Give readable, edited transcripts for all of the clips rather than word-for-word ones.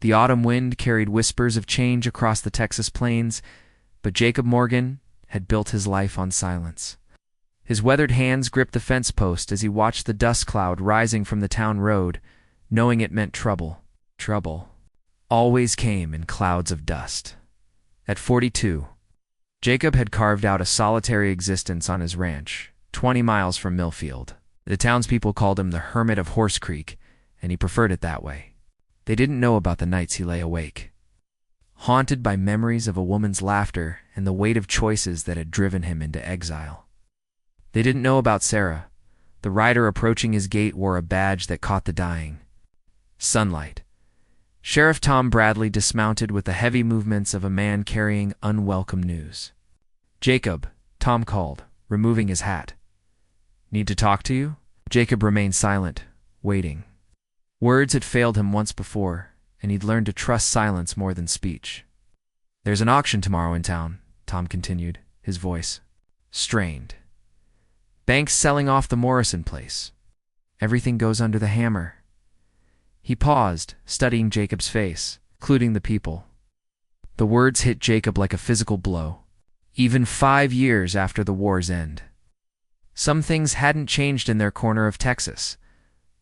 The autumn wind carried whispers of change across the Texas plains, but Jacob Morgan had built his life on silence. His weathered hands gripped the fence post as he watched the dust cloud rising from the town road, knowing it meant trouble. Trouble always came in clouds of dust. At 42, Jacob had carved out a solitary existence on his ranch, 20 miles from Millfield. The townspeople called him the Hermit of Horse Creek, and he preferred it that way. They didn't know about the nights he lay awake, haunted by memories of a woman's laughter and the weight of choices that had driven him into exile. They didn't know about Sarah. The rider approaching his gate wore a badge that caught the dying sunlight. Sheriff Tom Bradley dismounted with the heavy movements of a man carrying unwelcome news. "Jacob," Tom called, removing his hat. "Need to talk to you?" Jacob remained silent, waiting. Words had failed him once before, and he'd learned to trust silence more than speech. "There's an auction tomorrow in town," Tom continued, his voice strained. "Banks selling off the Morrison place. Everything goes under the hammer." He paused, studying Jacob's face, including the people. The words hit Jacob like a physical blow, even 5 years after the war's end. Some things hadn't changed in their corner of Texas.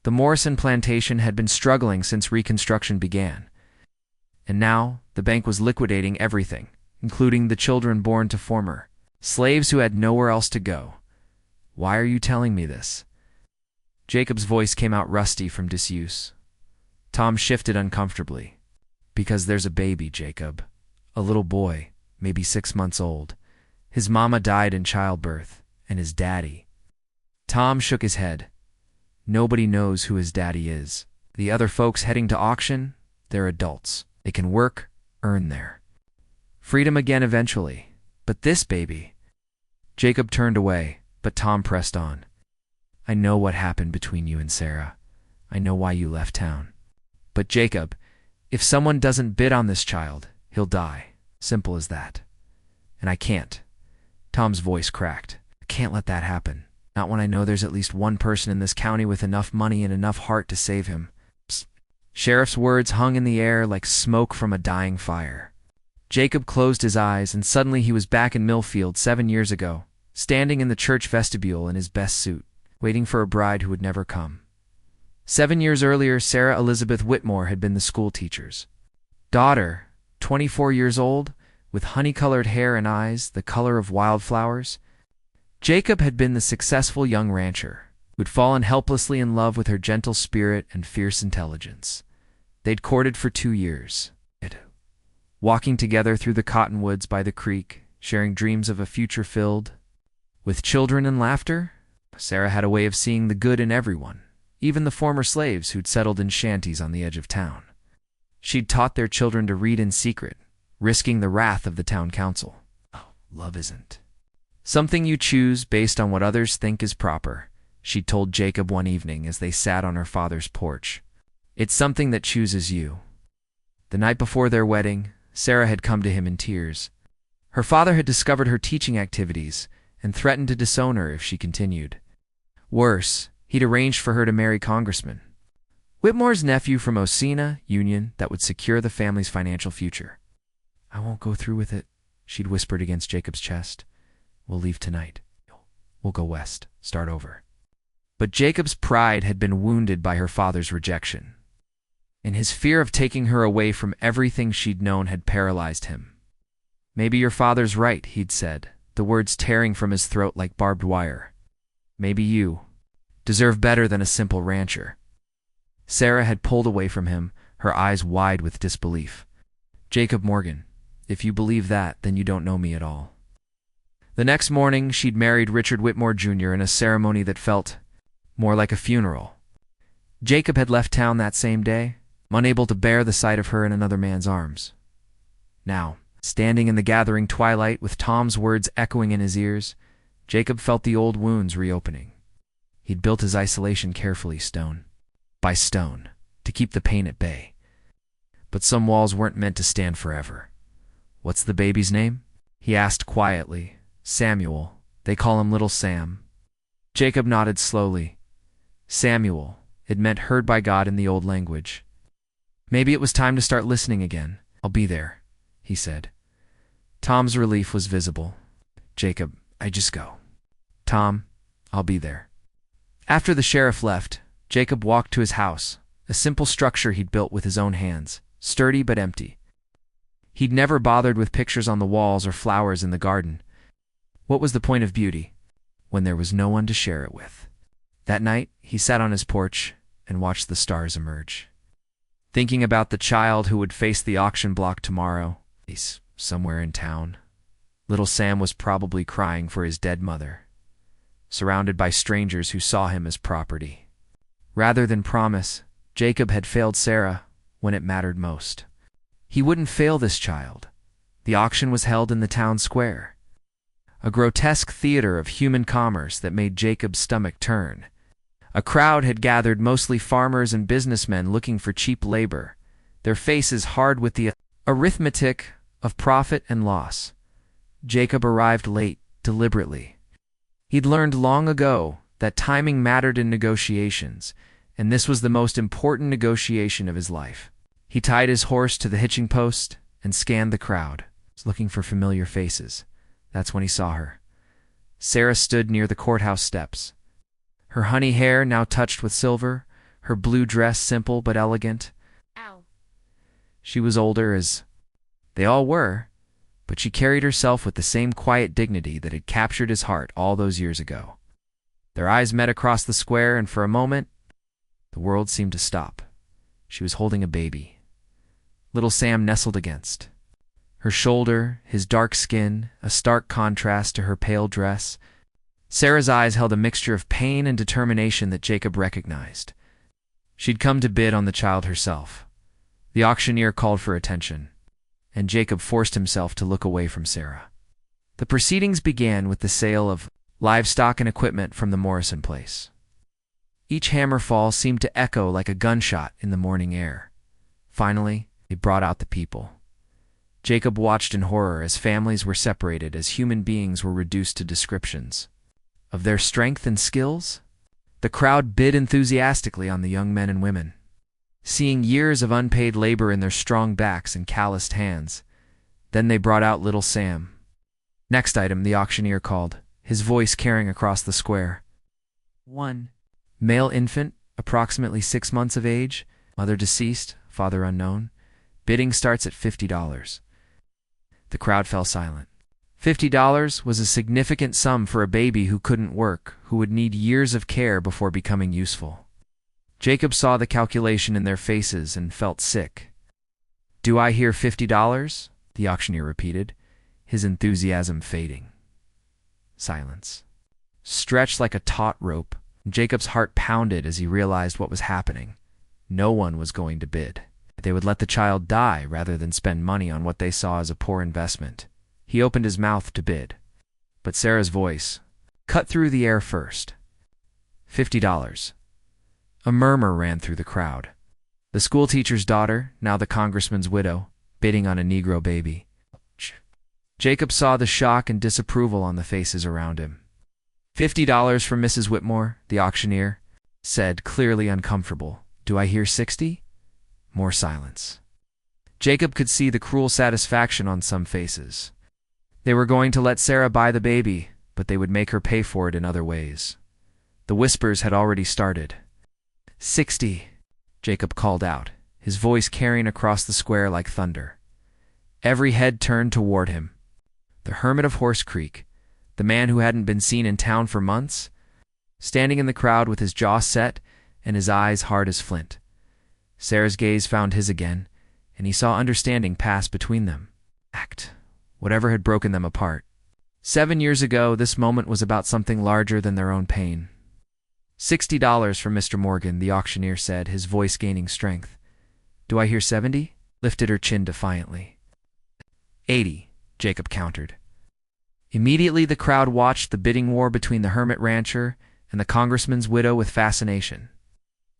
The Morrison plantation had been struggling since Reconstruction began. And now, the bank was liquidating everything, including the children born to former slaves who had nowhere else to go. "Why are you telling me this?" Jacob's voice came out rusty from disuse. Tom shifted uncomfortably. "Because there's a baby, Jacob. A little boy, maybe 6 months old. His mama died in childbirth, and his daddy." Tom shook his head. "Nobody knows who his daddy is. The other folks heading to auction, they're adults. They can work, earn their freedom again eventually. But this baby—" Jacob turned away, but Tom pressed on. "I know what happened between you and Sarah. I know why you left town. But Jacob, if someone doesn't bid on this child, he'll die. Simple as that. And I can't." Tom's voice cracked. "I can't let that happen. Not when I know there's at least one person in this county with enough money and enough heart to save him." Psst. Sheriff's words hung in the air like smoke from a dying fire. Jacob closed his eyes, and suddenly he was back in Millfield 7 years ago, standing in the church vestibule in his best suit, waiting for a bride who would never come. 7 years earlier, Sarah Elizabeth Whitmore had been the school teacher's daughter, 24 years old, with honey-colored hair and eyes the color of wildflowers. Jacob had been the successful young rancher who'd fallen helplessly in love with her gentle spirit and fierce intelligence. They'd courted for 2 years, walking together through the cottonwoods by the creek, sharing dreams of a future filled with children and laughter. Sarah had a way of seeing the good in everyone, even the former slaves who'd settled in shanties on the edge of town. She'd taught their children to read in secret, risking the wrath of the town council. "Oh, love isn't something you choose based on what others think is proper," she'd told Jacob one evening as they sat on her father's porch. "It's something that chooses you." The night before their wedding, Sarah had come to him in tears. Her father had discovered her teaching activities and threatened to disown her if she continued. Worse, he'd arranged for her to marry Congressman Whitmore's nephew from Osceola Union that would secure the family's financial future. "I won't go through with it," she'd whispered against Jacob's chest. "We'll leave tonight. We'll go west, start over." But Jacob's pride had been wounded by her father's rejection, and his fear of taking her away from everything she'd known had paralyzed him. "Maybe your father's right," he'd said, the words tearing from his throat like barbed wire. "Maybe you deserve better than a simple rancher." Sarah had pulled away from him, her eyes wide with disbelief. "Jacob Morgan, if you believe that, then you don't know me at all." The next morning, she'd married Richard Whitmore Jr. in a ceremony that felt more like a funeral. Jacob had left town that same day, unable to bear the sight of her in another man's arms. Now, standing in the gathering twilight with Tom's words echoing in his ears, Jacob felt the old wounds reopening. He'd built his isolation carefully, stone by stone, to keep the pain at bay. But some walls weren't meant to stand forever. "What's the baby's name?" he asked quietly. "Samuel. They call him Little Sam." Jacob nodded slowly. Samuel. It meant heard by God in the old language. Maybe it was time to start listening again. "I'll be there," he said. Tom's relief was visible. "Jacob, I just go." "Tom, I'll be there." After the sheriff left, Jacob walked to his house, a simple structure he'd built with his own hands, sturdy but empty. He'd never bothered with pictures on the walls or flowers in the garden. What was the point of beauty when there was no one to share it with? That night, he sat on his porch and watched the stars emerge. Thinking about the child who would face the auction block tomorrow, he's somewhere in town. Little Sam was probably crying for his dead mother, surrounded by strangers who saw him as property. Rather than promise, Jacob had failed Sarah when it mattered most. He wouldn't fail this child. The auction was held in the town square, a grotesque theater of human commerce that made Jacob's stomach turn. A crowd had gathered, mostly farmers and businessmen looking for cheap labor, their faces hard with the arithmetic of profit and loss. Jacob arrived late, deliberately. He'd learned long ago that timing mattered in negotiations, and this was the most important negotiation of his life. He tied his horse to the hitching post and scanned the crowd, looking for familiar faces. That's when he saw her. Sarah stood near the courthouse steps. Her honey hair now touched with silver, her blue dress simple but elegant. Ow. She was older, as they all were, but she carried herself with the same quiet dignity that had captured his heart all those years ago. Their eyes met across the square, and for a moment, the world seemed to stop. She was holding a baby. Little Sam nestled against her shoulder, his dark skin a stark contrast to her pale dress. Sarah's eyes held a mixture of pain and determination that Jacob recognized. She'd come to bid on the child herself. The auctioneer called for attention, and Jacob forced himself to look away from Sarah. The proceedings began with the sale of livestock and equipment from the Morrison place. Each hammer fall seemed to echo like a gunshot in the morning air. Finally, they brought out the people. Jacob watched in horror as families were separated, as human beings were reduced to descriptions of their strength and skills. The crowd bid enthusiastically on the young men and women, seeing years of unpaid labor in their strong backs and calloused hands. Then they brought out little Sam. "Next item," the auctioneer called, his voice carrying across the square. "1. Male infant, approximately 6 months of age, mother deceased, father unknown. Bidding starts at $50. The crowd fell silent. $50 was a significant sum for a baby who couldn't work, who would need years of care before becoming useful. Jacob saw the calculation in their faces and felt sick. "Do I hear $50? The auctioneer repeated, his enthusiasm fading. Silence. Stretched like a taut rope, Jacob's heart pounded as he realized what was happening. No one was going to bid. They would let the child die rather than spend money on what they saw as a poor investment. He opened his mouth to bid, but Sarah's voice cut through the air first. $50. A murmur ran through the crowd. The schoolteacher's daughter, now the congressman's widow, bidding on a Negro baby. Jacob saw the shock and disapproval on the faces around him. $50 for Mrs. Whitmore, the auctioneer said, clearly uncomfortable. "Do I hear 60? More silence. Jacob could see the cruel satisfaction on some faces. They were going to let Sarah buy the baby, but they would make her pay for it in other ways. The whispers had already started. 60, Jacob called out, his voice carrying across the square like thunder. Every head turned toward him. The hermit of Horse Creek, the man who hadn't been seen in town for months, standing in the crowd with his jaw set and his eyes hard as flint. Sarah's gaze found his again, and he saw understanding pass between them. Whatever had broken them apart. 7 years ago, this moment was about something larger than their own pain. $60 for Mr. Morgan, the auctioneer said, his voice gaining strength. Do I hear 70? Lifted her chin defiantly. 80, Jacob countered. Immediately the crowd watched the bidding war between the hermit rancher and the congressman's widow with fascination.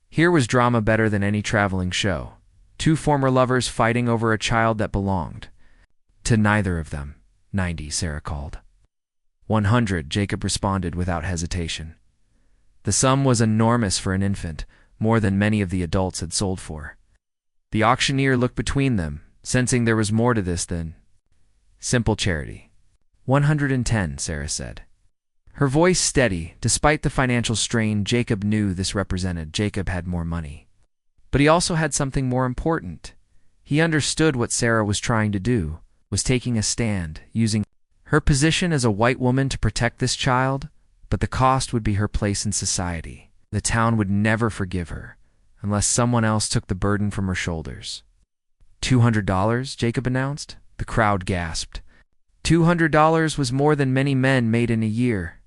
Here was drama better than any traveling show. 2 former lovers fighting over a child that belonged to neither of them. 90, Sarah called. 100, Jacob responded without hesitation. The sum was enormous for an infant, more than many of the adults had sold for. The auctioneer looked between them, sensing there was more to this than simple charity. 110, Sarah said. Her voice steady. Despite the financial strain, Jacob knew this represented Jacob had more money. But he also had something more important. He understood what Sarah was trying to do, was taking a stand, using her position as a white woman to protect this child, but the cost would be her place in society. The town would never forgive her, unless someone else took the burden from her shoulders. $200, Jacob announced. The crowd gasped. $200 was more than many men made in a year.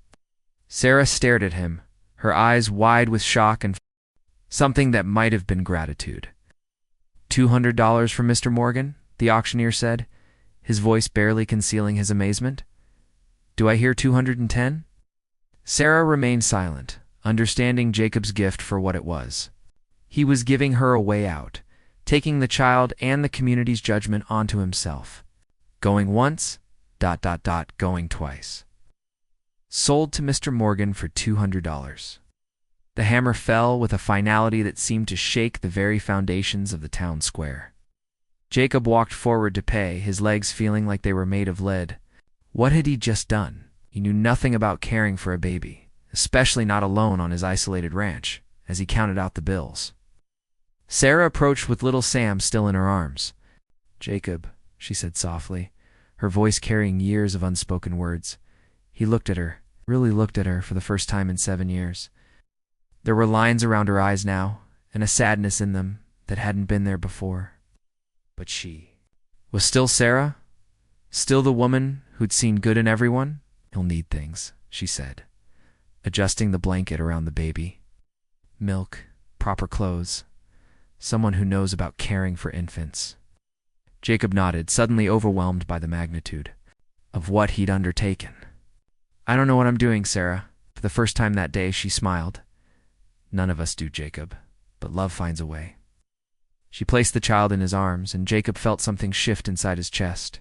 Sarah stared at him, her eyes wide with shock and something that might have been gratitude. $200 from Mr. Morgan, the auctioneer said, his voice barely concealing his amazement. Do I hear 210? Sarah remained silent, understanding Jacob's gift for what it was. He was giving her a way out, taking the child and the community's judgment onto himself. Going once, ... going twice. Sold to Mr. Morgan for $200. The hammer fell with a finality that seemed to shake the very foundations of the town square. Jacob walked forward to pay, his legs feeling like they were made of lead. What had he just done? He knew nothing about caring for a baby, especially not alone on his isolated ranch, as he counted out the bills. Sarah approached with little Sam still in her arms. Jacob, she said softly, her voice carrying years of unspoken words. He looked at her, really looked at her for the first time in 7 years. There were lines around her eyes now, and a sadness in them that hadn't been there before. But she was still Sarah, still the woman who'd seen good in everyone. He'll need things, she said, adjusting the blanket around the baby. Milk, proper clothes, someone who knows about caring for infants. Jacob nodded, suddenly overwhelmed by the magnitude of what he'd undertaken. I don't know what I'm doing, Sarah. For the first time that day, she smiled. None of us do, Jacob, but love finds a way. She placed the child in his arms, and Jacob felt something shift inside his chest.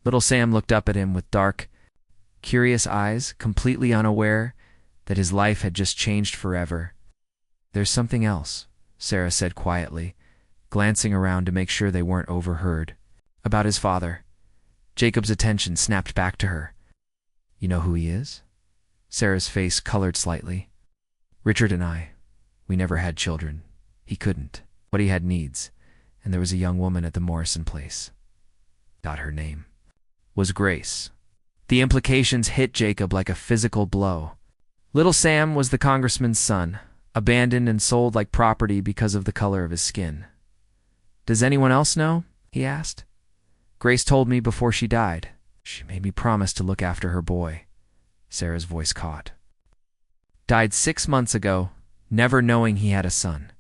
Little Sam looked up at him with dark, curious eyes, completely unaware that his life had just changed forever. There's something else, Sarah said quietly, glancing around to make sure they weren't overheard. About his father. Jacob's attention snapped back to her. You know who he is? Sarah's face colored slightly. Richard and I, we never had children. He couldn't, but he had needs, and there was a young woman at the Morrison place. Her name was Grace. The implications hit Jacob like a physical blow. Little Sam was the congressman's son, abandoned and sold like property because of the color of his skin. Does anyone else know? He asked. Grace told me before she died. She made me promise to look after her boy. Sarah's voice caught. Died 6 months ago, never knowing he had a son.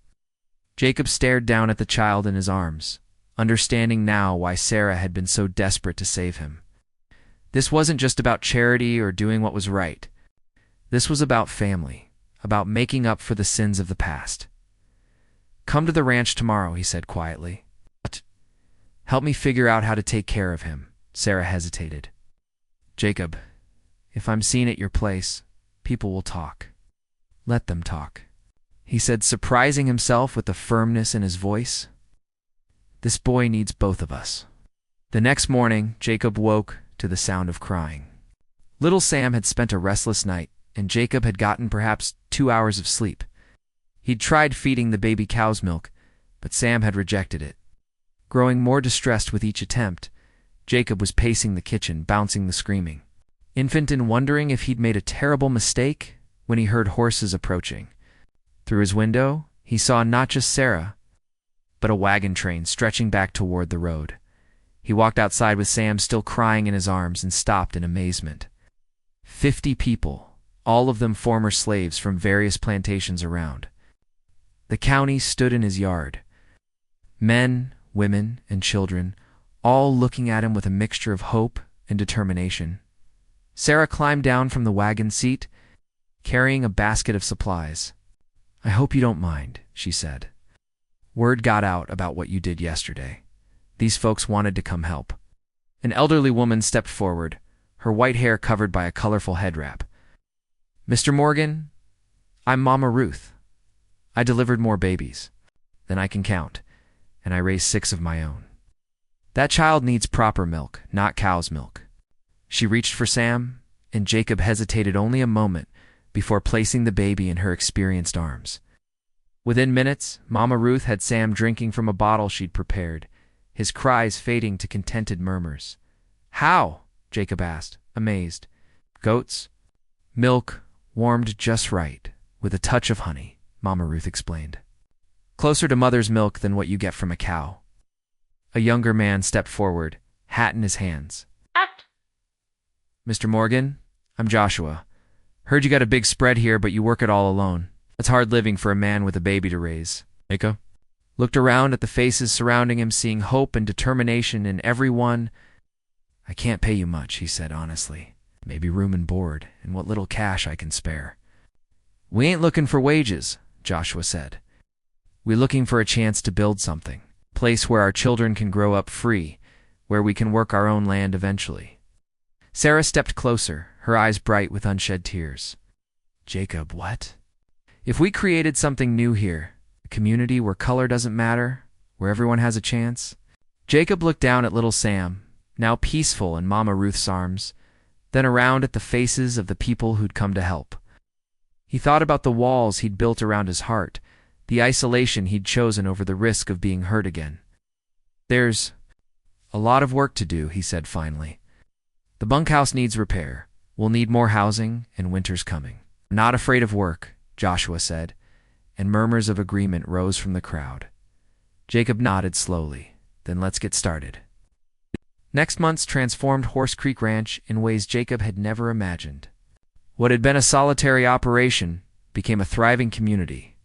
Jacob stared down at the child in his arms, understanding now why Sarah had been so desperate to save him. This wasn't just about charity or doing what was right. This was about family, about making up for the sins of the past. Come to the ranch tomorrow, he said quietly. Help me figure out how to take care of him. Sarah hesitated. Jacob, if I'm seen at your place, people will talk. Let them talk, he said, surprising himself with the firmness in his voice. This boy needs both of us. The next morning, Jacob woke to the sound of crying. Little Sam had spent a restless night, and Jacob had gotten perhaps 2 hours of sleep. He'd tried feeding the baby cow's milk, but Sam had rejected it. Growing more distressed with each attempt, Jacob was pacing the kitchen, bouncing the screaming. Infant and wondering if he'd made a terrible mistake when he heard horses approaching. Through his window, he saw not just Sarah, but a wagon train stretching back toward the road. He walked outside with Sam still crying in his arms and stopped in amazement. 50 people, all of them former slaves from various plantations around. The county stood in his yard. Men, women, and children, all looking at him with a mixture of hope and determination. Sarah climbed down from the wagon seat, carrying a basket of supplies. I hope you don't mind, she said. Word got out about what you did yesterday. These folks wanted to come help. An elderly woman stepped forward, her white hair covered by a colorful head wrap. Mr. Morgan, I'm Mama Ruth. I delivered more babies than I can count, and I raised 6 of my own. That child needs proper milk, not cow's milk." She reached for Sam, and Jacob hesitated only a moment before placing the baby in her experienced arms. Within minutes, Mama Ruth had Sam drinking from a bottle she'd prepared, his cries fading to contented murmurs. "How?" Jacob asked, amazed. "Goats. Milk, warmed just right, with a touch of honey," Mama Ruth explained. "Closer to mother's milk than what you get from a cow." A younger man stepped forward, hat in his hands. "Mr. Morgan, I'm Joshua. Heard you got a big spread here, but you work it all alone. That's hard living for a man with a baby to raise." Jacob looked around at the faces surrounding him, seeing hope and determination in every one. "I can't pay you much," he said honestly. "Maybe room and board, and what little cash I can spare." "We ain't looking for wages," Joshua said. "We're looking for a chance to build something. A place where our children can grow up free, where we can work our own land eventually." Sarah stepped closer, her eyes bright with unshed tears. "Jacob, what? If we created something new here, a community where color doesn't matter, where everyone has a chance?" Jacob looked down at little Sam, now peaceful in Mama Ruth's arms, then around at the faces of the people who'd come to help. He thought about the walls he'd built around his heart, the isolation he'd chosen over the risk of being hurt again. "There's a lot of work to do," he said finally. "The bunkhouse needs repair. We'll need more housing, and winter's coming." "I'm not afraid of work," Joshua said, and murmurs of agreement rose from the crowd. Jacob nodded slowly. "Then let's get started." Next month's transformed Horse Creek Ranch in ways Jacob had never imagined. What had been a solitary operation became a thriving community.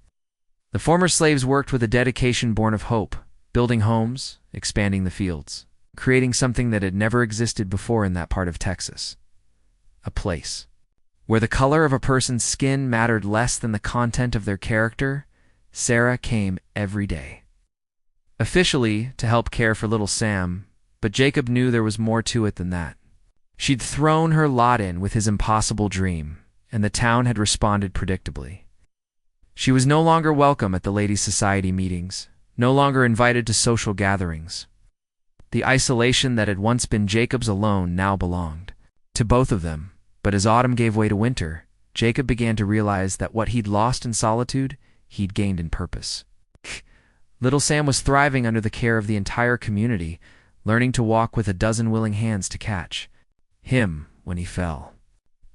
The former slaves worked with a dedication born of hope, building homes, expanding the fields, creating something that had never existed before in that part of Texas. A place where the color of a person's skin mattered less than the content of their character. Sarah came every day. Officially to help care for little Sam, but Jacob knew there was more to it than that. She'd thrown her lot in with his impossible dream, and the town had responded predictably. She was no longer welcome at the Ladies' Society meetings, no longer invited to social gatherings. The isolation that had once been Jacob's alone now belonged to both of them, but as autumn gave way to winter, Jacob began to realize that what he'd lost in solitude, he'd gained in purpose. Little Sam was thriving under the care of the entire community, learning to walk with a dozen willing hands to catch him when he fell.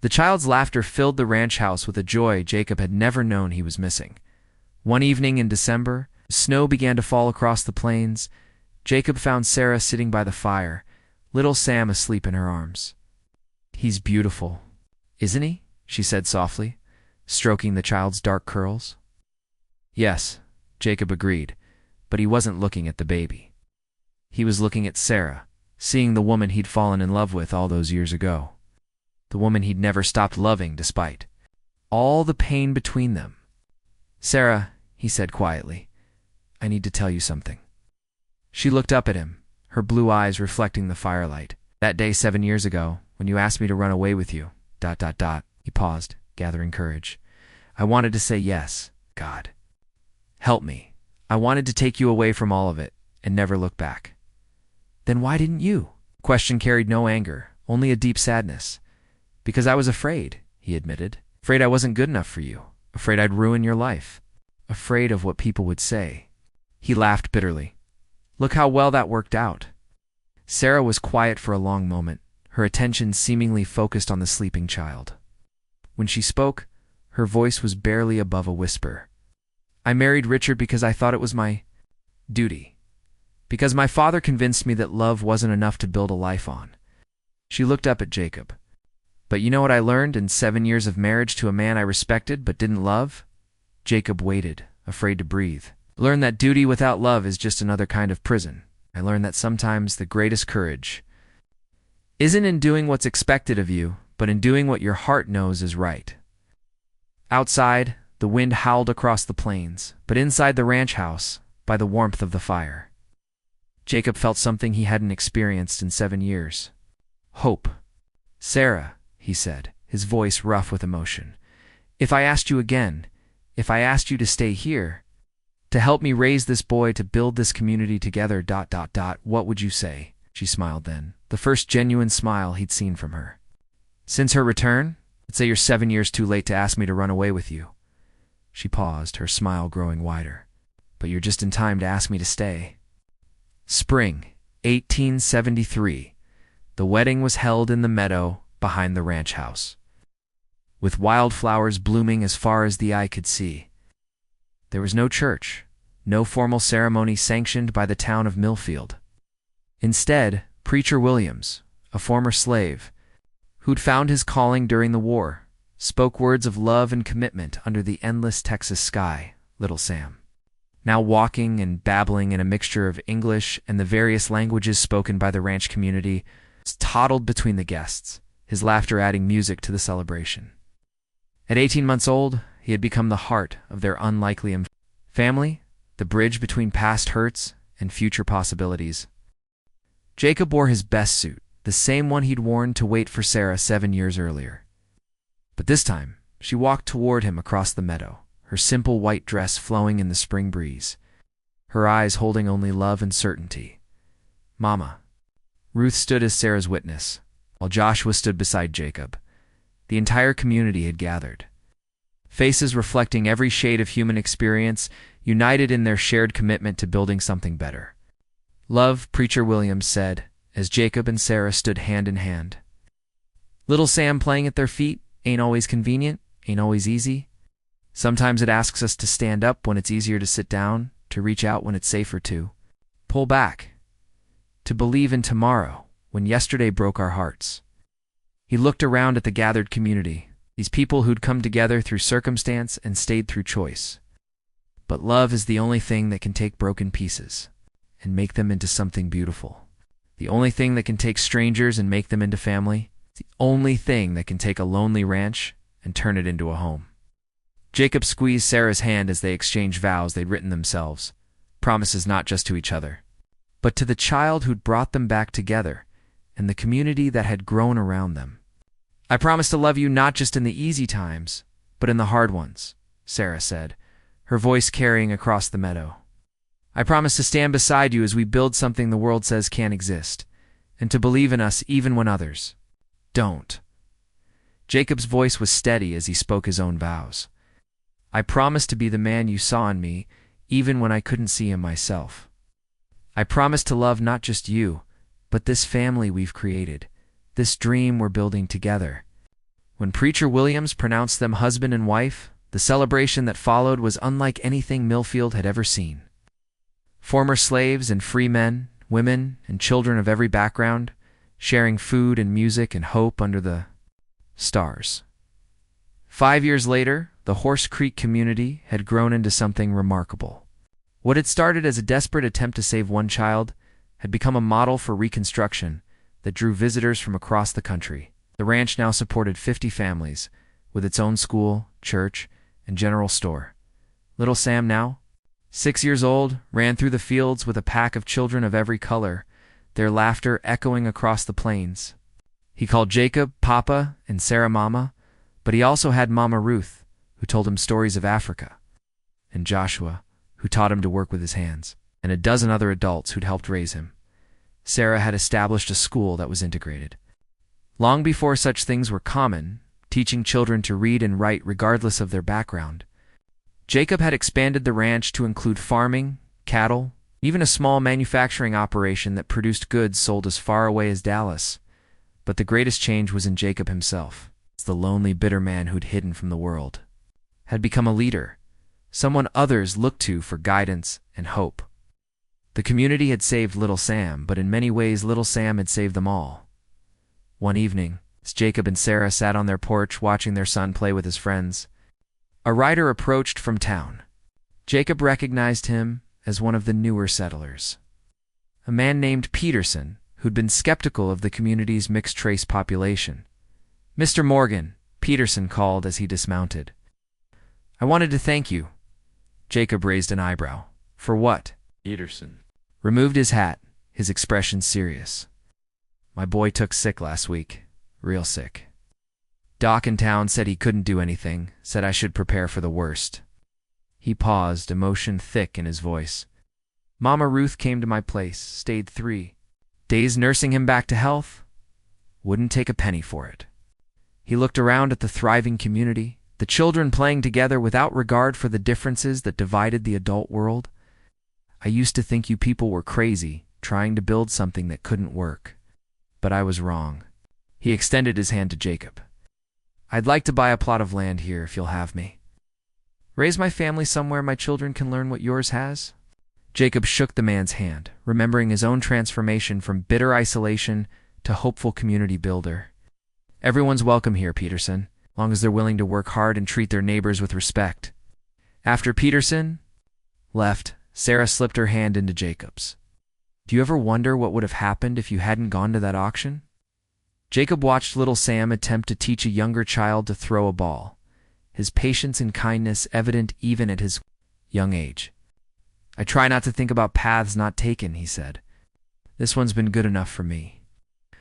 The child's laughter filled the ranch house with a joy Jacob had never known he was missing. One evening in December, snow began to fall across the plains. Jacob found Sarah sitting by the fire, little Sam asleep in her arms. "He's beautiful, isn't he?" she said softly, stroking the child's dark curls. "Yes," Jacob agreed, but he wasn't looking at the baby. He was looking at Sarah, seeing the woman he'd fallen in love with all those years ago. The woman he'd never stopped loving despite all the pain between them. "Sarah," he said quietly, "I need to tell you something." She looked up at him, her blue eyes reflecting the firelight. "That day 7 years ago, when you asked me to run away with you, ... He paused, gathering courage. "I wanted to say yes. God, help me. I wanted to take you away from all of it, and never look back." "Then why didn't you?" The question carried no anger, only a deep sadness. "Because I was afraid," he admitted. "Afraid I wasn't good enough for you. Afraid I'd ruin your life. Afraid of what people would say." He laughed bitterly. "Look how well that worked out." Sarah was quiet for a long moment, her attention seemingly focused on the sleeping child. When she spoke, her voice was barely above a whisper. "I married Richard because I thought it was my duty. Because my father convinced me that love wasn't enough to build a life on." She looked up at Jacob. "But you know what I learned in 7 years of marriage to a man I respected but didn't love?" Jacob waited, afraid to breathe. "Learned that duty without love is just another kind of prison. I learned that sometimes the greatest courage isn't in doing what's expected of you, but in doing what your heart knows is right." Outside, the wind howled across the plains, but inside the ranch house, by the warmth of the fire, Jacob felt something he hadn't experienced in 7 years. Hope. "Sarah," he said, his voice rough with emotion, "if I asked you again, if I asked you to stay here, To help me raise this boy, to build this community together, ... What would you say? She smiled then, the first genuine smile he'd seen from her. Since her return, I'd say you're 7 years too late to ask me to run away with you. She paused, her smile growing wider. But you're just in time to ask me to stay. Spring, 1873. The wedding was held in the meadow behind the ranch house, with wildflowers blooming as far as the eye could see. There was no church, no formal ceremony sanctioned by the town of Millfield. Instead, Preacher Williams, a former slave, who'd found his calling during the war, spoke words of love and commitment under the endless Texas sky, Little Sam. Now walking and babbling in a mixture of English and the various languages spoken by the ranch community, toddled between the guests, his laughter adding music to the celebration. At 18 months old, he had become the heart of their unlikely family, the bridge between past hurts and future possibilities. Jacob wore his best suit, the same one he'd worn to wait for Sarah 7 years earlier. But this time, she walked toward him across the meadow, her simple white dress flowing in the spring breeze, her eyes holding only love and certainty. Mama. Ruth stood as Sarah's witness, while Joshua stood beside Jacob. The entire community had gathered. Faces reflecting every shade of human experience, united in their shared commitment to building something better. Love, Preacher Williams said, as Jacob and Sarah stood hand in hand. Little Sam playing at their feet ain't always convenient, ain't always easy. Sometimes it asks us to stand up when it's easier to sit down, to reach out when it's safer to pull back, to believe in tomorrow when yesterday broke our hearts. He looked around at the gathered community, these people who'd come together through circumstance and stayed through choice. But love is the only thing that can take broken pieces and make them into something beautiful. The only thing that can take strangers and make them into family. The only thing that can take a lonely ranch and turn it into a home. Jacob squeezed Sarah's hand as they exchanged vows they'd written themselves, promises not just to each other, but to the child who'd brought them back together and the community that had grown around them. I promise to love you not just in the easy times, but in the hard ones, Sarah said, her voice carrying across the meadow. I promise to stand beside you as we build something the world says can't exist, and to believe in us even when others don't. Jacob's voice was steady as he spoke his own vows. I promise to be the man you saw in me, even when I couldn't see him myself. I promise to love not just you, but this family we've created, this dream we're building together. When Preacher Williams pronounced them husband and wife, the celebration that followed was unlike anything Millfield had ever seen. Former slaves and free men, women and children of every background, sharing food and music and hope under the stars. 5 years later, the Horse Creek community had grown into something remarkable. What had started as a desperate attempt to save one child had become a model for reconstruction that drew visitors from across the country. The ranch now supported 50 families, with its own school, church, and general store. Little Sam now, 6 years old, ran through the fields with a pack of children of every color, their laughter echoing across the plains. He called Jacob Papa and Sarah Mama, but he also had Mama Ruth, who told him stories of Africa, and Joshua, who taught him to work with his hands, and a dozen other adults who'd helped raise him. Sarah had established a school that was integrated. Long before such things were common, teaching children to read and write regardless of their background, Jacob had expanded the ranch to include farming, cattle, even a small manufacturing operation that produced goods sold as far away as Dallas. But the greatest change was in Jacob himself. The lonely, bitter man who'd hidden from the world had become a leader, someone others looked to for guidance and hope. The community had saved Little Sam, but in many ways Little Sam had saved them all. One evening, as Jacob and Sarah sat on their porch watching their son play with his friends, a rider approached from town. Jacob recognized him as one of the newer settlers, a man named Peterson, who'd been skeptical of the community's mixed-race population. Mr. Morgan, Peterson called as he dismounted. I wanted to thank you. Jacob raised an eyebrow. For what? Peterson removed his hat, his expression serious. My boy took sick last week. Real sick. Doc in town said he couldn't do anything, said I should prepare for the worst. He paused, emotion thick in his voice. Mama Ruth came to my place, stayed 3 days nursing him back to health. Wouldn't take a penny for it. He looked around at the thriving community, the children playing together without regard for the differences that divided the adult world. I used to think you people were crazy, trying to build something that couldn't work. But I was wrong. He extended his hand to Jacob. I'd like to buy a plot of land here if you'll have me. Raise my family somewhere my children can learn what yours has. Jacob shook the man's hand, remembering his own transformation from bitter isolation to hopeful community builder. Everyone's welcome here, Peterson, long as they're willing to work hard and treat their neighbors with respect. After Peterson left, Sarah slipped her hand into Jacob's. Do you ever wonder what would have happened if you hadn't gone to that auction? Jacob watched little Sam attempt to teach a younger child to throw a ball, his patience and kindness evident even at his young age. I try not to think about paths not taken, he said. This one's been good enough for me.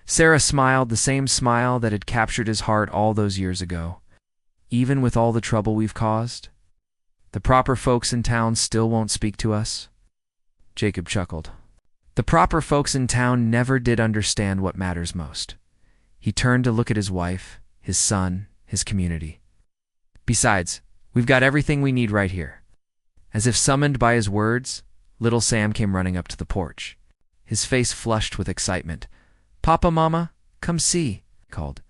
Sarah smiled, the same smile that had captured his heart all those years ago. Even with all the trouble we've caused, the proper folks in town still won't speak to us. Jacob chuckled. The proper folks in town never did understand what matters most. He turned to look at his wife, his son, his community. Besides, we've got everything we need right here. As if summoned by his words, little Sam came running up to the porch, his face flushed with excitement. Papa, Mama, come see, he called.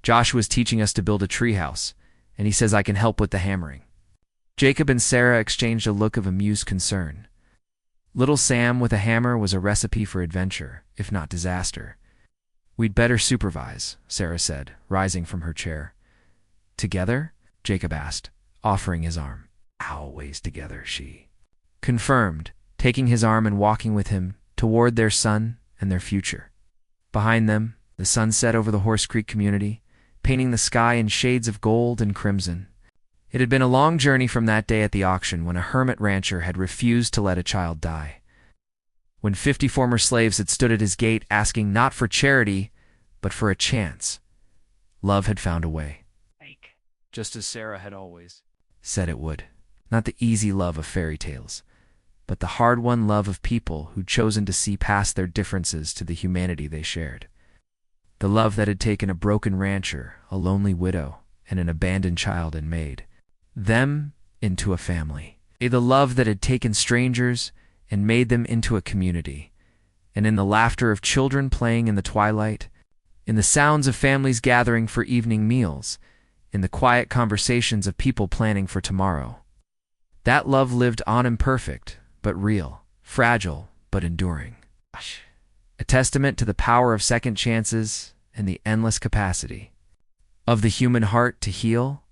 Joshua's teaching us to build a treehouse, and he says I can help with the hammering. Jacob and Sarah exchanged a look of amused concern. Little Sam with a hammer was a recipe for adventure, if not disaster. We'd better supervise, Sarah said, rising from her chair. Together? Jacob asked, offering his arm. Always together, she confirmed, taking his arm and walking with him toward their son and their future. Behind them, the sun set over the Horse Creek community, painting the sky in shades of gold and crimson. It had been a long journey from that day at the auction when a hermit rancher had refused to let a child die. When 50 former slaves had stood at his gate asking not for charity, but for a chance. Love had found a way. Just as Sarah had always said it would. Not the easy love of fairy tales, but the hard-won love of people who'd chosen to see past their differences to the humanity they shared. The love that had taken a broken rancher, a lonely widow, and an abandoned child and made them into a family. The love that had taken strangers and made them into a community. And in the laughter of children playing in the twilight, in the sounds of families gathering for evening meals, in the quiet conversations of people planning for tomorrow. That love lived on, imperfect, but real, fragile, but enduring. A testament to the power of second chances and the endless capacity of the human heart to heal.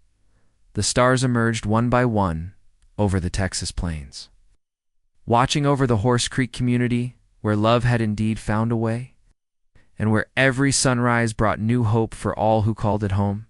The stars emerged one by one over the Texas plains, watching over the Horse Creek community where love had indeed found a way, and where every sunrise brought new hope for all who called it home.